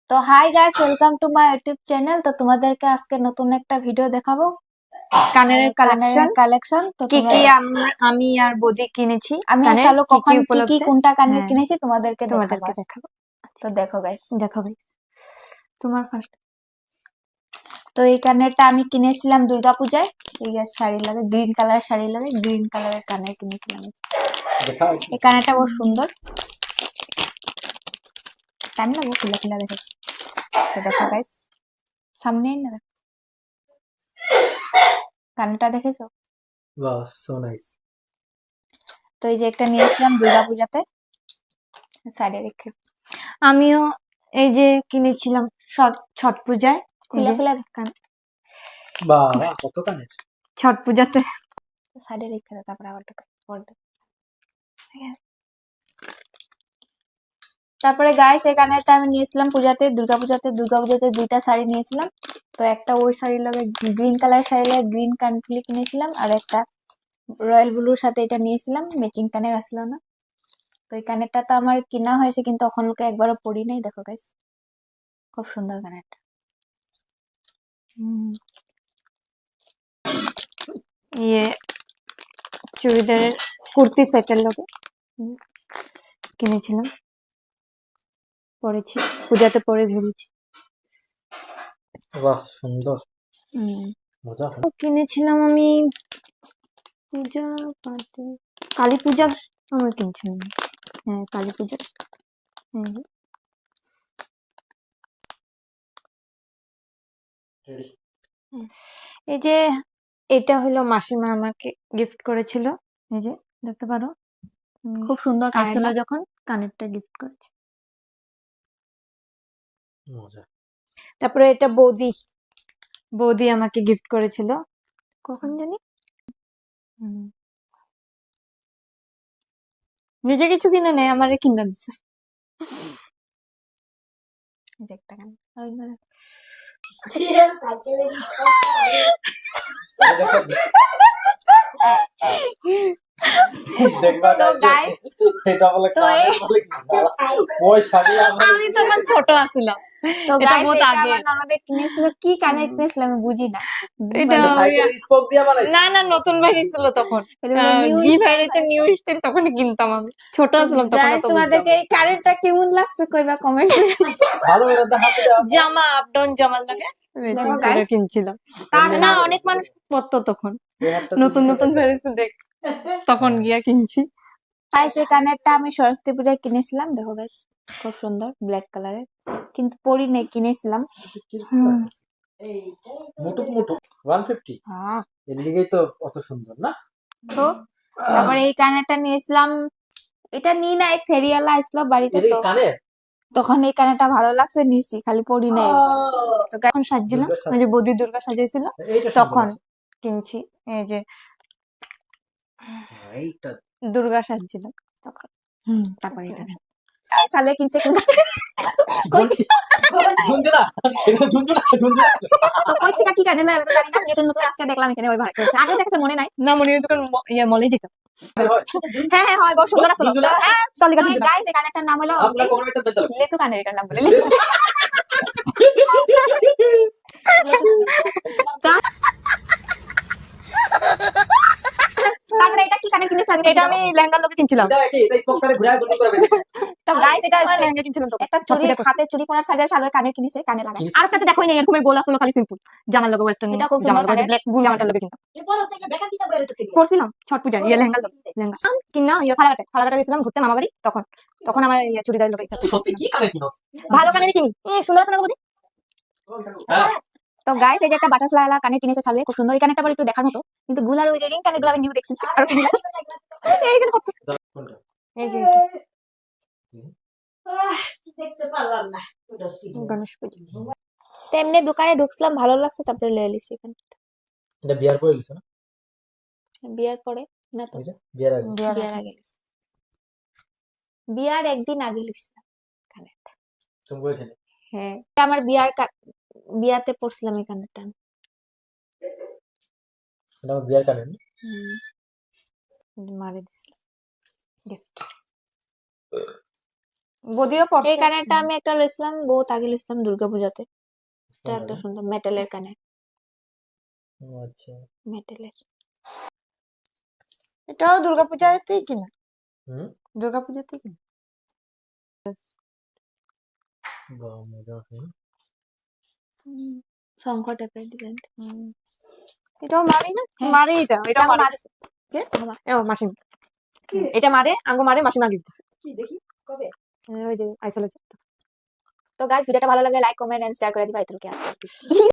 তো hi guys, welcome to my YouTube channel. তো তোমাদেরকে আজকে নতুন একটা ভিডিও দেখাবো কানের কালেকশন। তো কি তোমরা কি আমি আর বৌদি কিনেছি আমি আর কানের শালু কি কখন কি কি উপলক্ষে কোনটা কানের হ্যাঁ কিনেছি তোমাদেরকে দেখাবো তোমাদেরকে আজ। দেখাবো। তো দেখো গাইস, দেখো ভাই, তোমার ফার্স্ট। তো এই কানেরটা আমি কিনেছিলাম দুর্গাপূজায়। এই যে শাড়ি লাগে, গ্রিন কালার শাড়ি লাগে, গ্রিন কালারের কানের কিনেছিলাম। এই কানেরটা বহু সুন্দর, টাইম লাগবে খুলে খুলে দেখো। তো দেখো গাইস, সামনে না দেখো, কানেরটা দেখেছো? Wow, so nice. তো এই যে একটা নিয়েছিলাম দুর্গাপূজাতে, সাইডে রেখে আমিও এই যে কিনেছিলাম ছট পূজায়। খুলে খুলে কান বাবা কত কানের ছট পূজাতে সাইডে রেখে দাও, তারপরে আবার ঢোকাই। তারপরে গাইস, এই কানেরটা আমি নিয়েছিলাম দুর্গাপূজাতে দুইটা শাড়ি নিয়েছিলাম। তো একটা ওই শাড়ির লগে গ্রিন কালার শাড়ি লাগে গ্রিন কানফুলি কিনেছিলাম, আর একটা রয়্যাল ব্লুর সাথে এটা নিয়েছিলাম। ম্যাচিং কানের আসলো না। তো এই কানেরটা তো আমার কিনা হয়েছে, কিন্তু এখন লোকে একবারও পরি নাই। দেখো গাইস, খুব সুন্দর কানেরটা। ইয়ে চুড়িদারের কুর্তি সেটের লগে কিনেছিলাম, পরেছি পূজাতে পরে ঘুরেছি। বাহ সুন্দর, মজা আছে। কিনেছিলাম আমি পূজা পাতে, কালী পূজা সময় কিনছিলাম। হ্যাঁ, কালী পূজা। হ্যাঁ, এই যে এটা হলো মাসিমা আমাকে গিফট করেছিল। এই যে দেখতে পারো, খুব সুন্দর আসলো কানেরটা। যখন কানেরটা গিফট করেছে। মজা। তারপরে এটা বৌদি আমাকে গিফট করেছিল কখন জানি। নিজে কিছু কিনে নেয়, আমারে কিনে দিচ্ছে। এই যে একটা কানের, ওই দেখবা তো guys, গাইস, এটা বলে তো কানের বলে পয়সা দিয়ে আমরা আমি তখন ছোট আছিলাম, তো এটা গাইস, বহুত এটা আগে। আমার ননদের কিনেছিল। কি কানের কিনেছিল আমি বুঝি না। এটা মানে সাইকেলের স্পোক দিয়ে বানাইছে। না নতুন বেরিয়েছিল তখন, নিউ জি স্টাইল বাইরে তো নিউ স্টাইল তখনই কিনতাম আমি, ছোট ছিলাম তখন, গাইস, অত বুঝতাম তোমাদেরকে না। এই কানেরটা কেমন লাগছে কইবা কমেন্ট। ভালো এটা হাতে দেওয়া যায়। জামা আপ ডাউন জামার লাগে ম্যাচিং দেখো করে guys, কিনছিলাম। তার না, না অনেক মানুষ পরতো তখন, এই হাতটা তো নতুন দিতে নতুন পারবে। বেরিয়েছে দেখ, তখন গিয়া কিনছি। গাইস, এই কানেরটা আমি সরস্বতী পূজায় কিনেছিলাম। দেখো গাইস, খুব সুন্দর ব্ল্যাক কালারের, কিন্তু পরি নাই, কিনেছিলাম। মুটুক 150 হ্যাঁ। এর লিগেই তো অত সুন্দর না। তো তারপরে এই কানেরটা নিয়েছিলাম। এটা নিই নাই, ফেরিওয়ালা আসলো বাড়িতে, এর তো কানের তখন এই কানেরটা ভালো লাগছে, নিছি, খালি পরি নাই একবার। তো তখন সাজছিলাম, দুর্গা সাজ। ওই যে বৌদি দুর্গা সাজিয়েছিল এইটা সুন্দর তখন আছে। কিনছি। এই যে এইটা দুর্গা সাজছিলাম তখন। তারপরে এটা সালে কিনছে কোনটা? ঝুনঝুনা, এটা ঝুনঝুনা। তো কই থেকে কি কানে আমি তো জানি না, নতুন নতুন আজকে দেখলাম এখানে ওই ভাড়া করেছে। আগে দেখতে মনে নাই। না, মনির দোকান মলেই যেতাম। হ্যাঁ হ্যাঁ হয়, বহুত সুন্দর আছে। ঝুনঝুনা। হ্যাঁ, তলিকা ঝুনঝুনা। গাইস, এই কানেরটার নাম হলো আপনার কখনো একটা বেদ লাগবে। লেসু কানের, এটার নাম বলে তারপরে এটা কি কানের কিনেছে আমি এটা আমি লেহেঙ্গার লোকে কিনছিলাম। এটা কি এটা স্পোক করে ঘুরায় গুলো করে বেঁধে। তো গাইস, এটা আমি লেহেঙ্গা কিনছিলাম তখন। একটা চুড়ি, সবকিটা করছি। হাতে চুড়ি পরার সাইজের সাথে কানের কিনেছে, কানে লাগায়। আর একটা তো দেখোই নাই, এরকম গোল আসলো খালি সিম্পল জামার লোকে, ওয়েস্টার্ন এটা খুব জামার সুন্দর লোকে, কানের। ব্ল্যাক জামাটার লোকে কিনতাম। করছিলাম ছট পূজা লেহেঙ্গার লোকে, লেহেঙ্গা কিনা ফালাকাটা গেছিলাম ঘুরতে মামা বাড়ি, তখন আমার চুড়িদারের লোকে তুই সত্যি কি কানের কিনছ? ভালো কানে কিনি। সুন্দর আছে না বৌদি? হ্যাঁ তো গাইস, এই যে একটা বাটারফ্লাই ওয়ালা কানের কিনেছে সালুয়ে, খুব সুন্দর। এই কানেরটা আবার একটু দেখার মতো, কিন্তু গুলার ওই যে রিং কানের গুলো আমি নিউ দেখছি। আর কিনলাম এইখানে কত, কোনটা? এই যে এটা দেখতে পারলাম না। গণেশ পূজা। তো এমনি দোকানে ঢুকছিলাম, ভালো লাগছে, তারপরে লয়ে লিছি। এখানে এটা বিয়ার পরে লিছ না? বিয়ার পরে না, তো এটা বিয়ার আগে। বিয়ার আগে লিছি। বিয়ার একদিন আগে লিছিলাম কানেরটা। তুমি এখানে হ্যাঁ, আমার বিয়াতে পড়ছিলাম এই কানেরটা আমি। এটা আমার বিয়ার কানের। মারে দিছিলাম গিফট। বদিও পড়ছে এই কানেরটা আমি একটা লইছিলাম বহুত আগে লইছিলাম দুর্গাপূজাতে। এটা একটা কোনটা? সুন্দর মেটালের কানের, ও আচ্ছা। মেটালের। এটাও দুর্গাপূজাতেই কিনা, হুম। দুর্গাপূজাতেই কিনা। বাহ, মজা আছে না? শঙ্খ টাইপের ডিজাইন। এটাও মারি না, হ্যাঁ। মারি এটা, এটাও আমার মারি। মা দিছে। কে? আমার মা। ও মাসিম, এটা মারে, আঙ্গো মারে, মাসিমা গিফট দিছে। কি দেখি কবে ওই যে আইসোলজি। তো গাইস ভিডিওটা ভালো লাগলে লাইক কমেন্ট এন্ড শেয়ার করে দিবা, এতটুকু আছে।